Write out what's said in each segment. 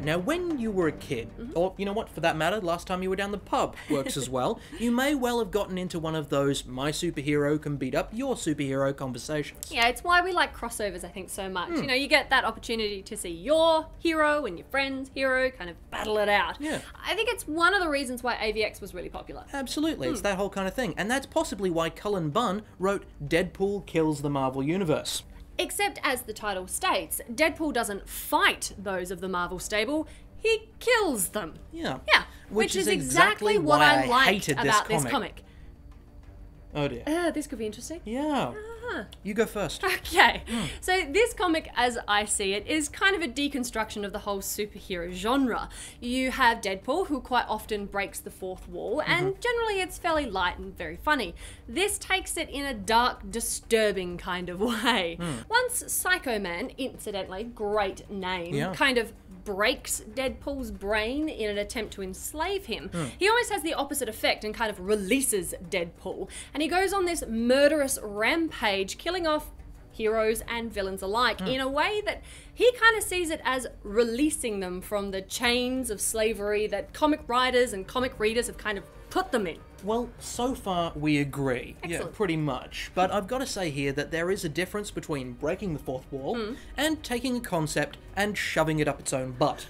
Now, when you were a kid, or, you know what, for that matter, last time you were down the pub works as well, you may well have gotten into one of those my superhero can beat up your superhero conversations. Yeah, it's why we like crossovers, I think, so much. You know, you get that opportunity to see your hero and your friend's hero kind of battle it out. Yeah. I think it's one of the reasons why AVX was really popular. Absolutely, it's that whole kind of thing. And that's possibly why Cullen Bunn wrote Deadpool Kills the Marvel Universe. Except, as the title states, Deadpool doesn't fight those of the Marvel stable, he kills them. Yeah. Yeah, which is exactly what I liked hated about this comic. Oh dear. This could be interesting. Yeah. You go first. Okay, so this comic, as I see it, is kind of a deconstruction of the whole superhero genre. You have Deadpool, who quite often breaks the fourth wall, and generally it's fairly light and very funny. This takes it in a dark, disturbing kind of way. Once Psycho Man, incidentally, great name, kind of breaks Deadpool's brain in an attempt to enslave him, he almost has the opposite effect and kind of releases Deadpool. And he goes on this murderous rampage, killing off heroes and villains alike in a way that he kind of sees it as releasing them from the chains of slavery that comic writers and comic readers have kind of put them in. Well, so far we agree. Excellent. Yeah, pretty much. But I've got to say here that there is a difference between breaking the fourth wall and taking a concept and shoving it up its own butt.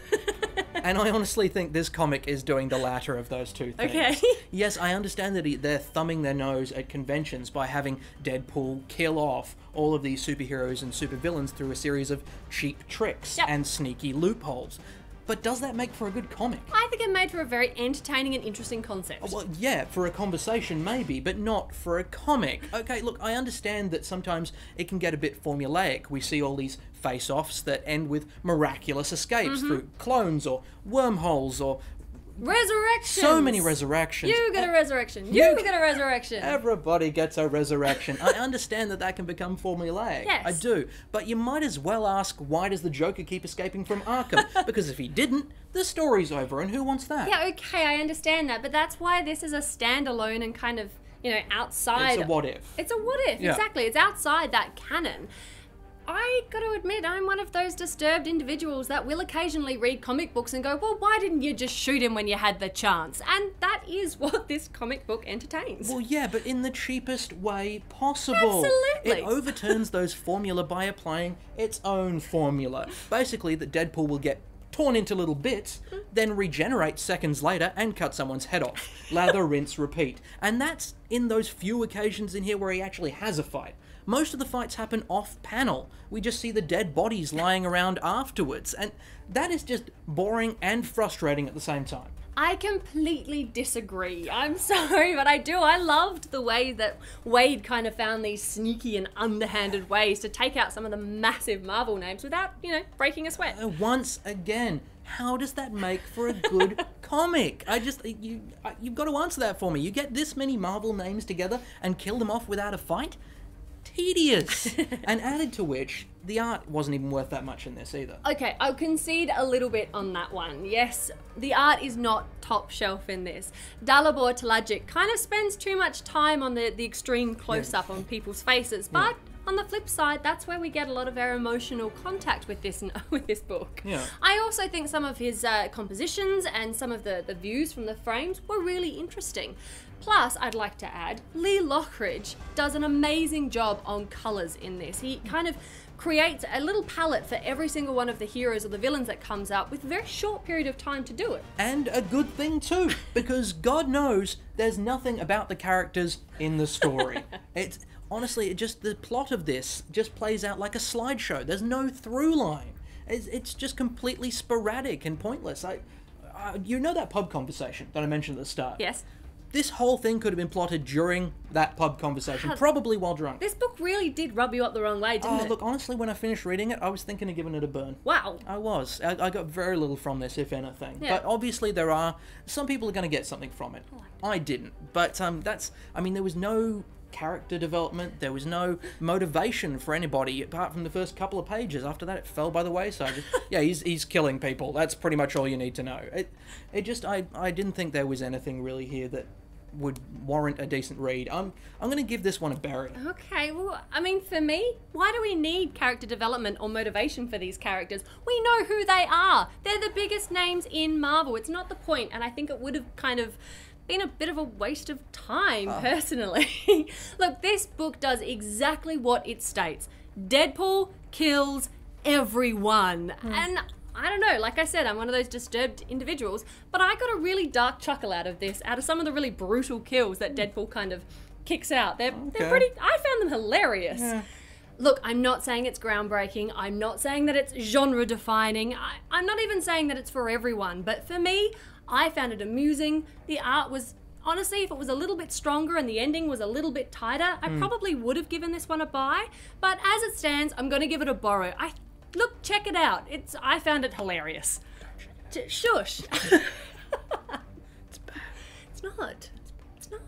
And I honestly think this comic is doing the latter of those two things. Okay. Yes, I understand that they're thumbing their nose at conventions by having Deadpool kill off all of these superheroes and supervillains through a series of cheap tricks and sneaky loopholes. But does that make for a good comic? I think it made for a very entertaining and interesting concept. Well, yeah, for a conversation maybe, but not for a comic. Okay, look, I understand that sometimes it can get a bit formulaic. We see all these face-offs that end with miraculous escapes through clones or wormholes or... Resurrections! So many resurrections. You get a resurrection. You get a resurrection. Everybody gets a resurrection. I understand that can become formulaic. Yes. I do. But you might as well ask, why does the Joker keep escaping from Arkham? Because if he didn't, the story's over, and who wants that? Yeah, okay, I understand that, but that's why this is a standalone and kind of, you know, outside... It's a what if. It's a what if, exactly. It's outside that canon. I gotta admit, I'm one of those disturbed individuals that will occasionally read comic books and go, well, why didn't you just shoot him when you had the chance? And that is what this comic book entertains. Well, yeah, but in the cheapest way possible. Absolutely. It overturns those formula by applying its own formula. Basically, that Deadpool will get torn into little bits, then regenerate seconds later and cut someone's head off. Lather, rinse, repeat. And that's in those few occasions in here where he actually has a fight. Most of the fights happen off-panel. We just see the dead bodies lying around afterwards, and that is just boring and frustrating at the same time. I completely disagree. I'm sorry, but I do. I loved the way that Wade kind of found these sneaky and underhanded ways to take out some of the massive Marvel names without, you know, breaking a sweat. Once again, how does that make for a good comic? You've got to answer that for me. You get this many Marvel names together and kill them off without a fight? Tedious. And added to which, the art wasn't even worth that much in this either. Okay, I'll concede a little bit on that one. Yes, the art is not top shelf in this. Dalibor Talajic kind of spends too much time on the extreme close-up on people's faces, but on the flip side, that's where we get a lot of our emotional contact with this book. Yeah. I also think some of his compositions and some of the views from the frames were really interesting. Plus, I'd like to add, Lee Lockridge does an amazing job on colours in this. He kind of creates a little palette for every single one of the heroes or the villains that comes out with a very short period of time to do it. And a good thing too, because God knows there's nothing about the characters in the story. Honestly, the plot of this just plays out like a slideshow. There's no through line. It's just completely sporadic and pointless. You know that pub conversation that I mentioned at the start? Yes. This whole thing could have been plotted during that pub conversation, probably while drunk. This book really did rub you up the wrong way, didn't it? Look, honestly, when I finished reading it, I was thinking of giving it a burn. Wow. I was. I got very little from this, if anything. Yeah. But obviously some people are going to get something from it. I didn't. But there was no character development, there was no motivation for anybody apart from the first couple of pages. After that, it fell by the wayside. Yeah, he's killing people. That's pretty much all you need to know. I didn't think there was anything really here that would warrant a decent read. I'm going to give this one a berry. Okay, well, I mean, for me, why do we need character development or motivation for these characters? We know who they are. They're the biggest names in Marvel. It's not the point, and I think it would have kind of been a bit of a waste of time, personally. Look, this book does exactly what it states. Deadpool kills everyone. And I don't know, like I said, I'm one of those disturbed individuals, but I got a really dark chuckle out of this, out of some of the really brutal kills that Deadpool kind of kicks out. They're pretty, I found them hilarious. Yeah. Look, I'm not saying it's groundbreaking. I'm not saying that it's genre defining. I'm not even saying that it's for everyone, but for me, I found it amusing. The art was, honestly, if it was a little bit stronger and the ending was a little bit tighter, I probably would have given this one a buy. But as it stands, I'm going to give it a borrow. Look, check it out. I found it hilarious. Shush. It's bad. It's not. It's not.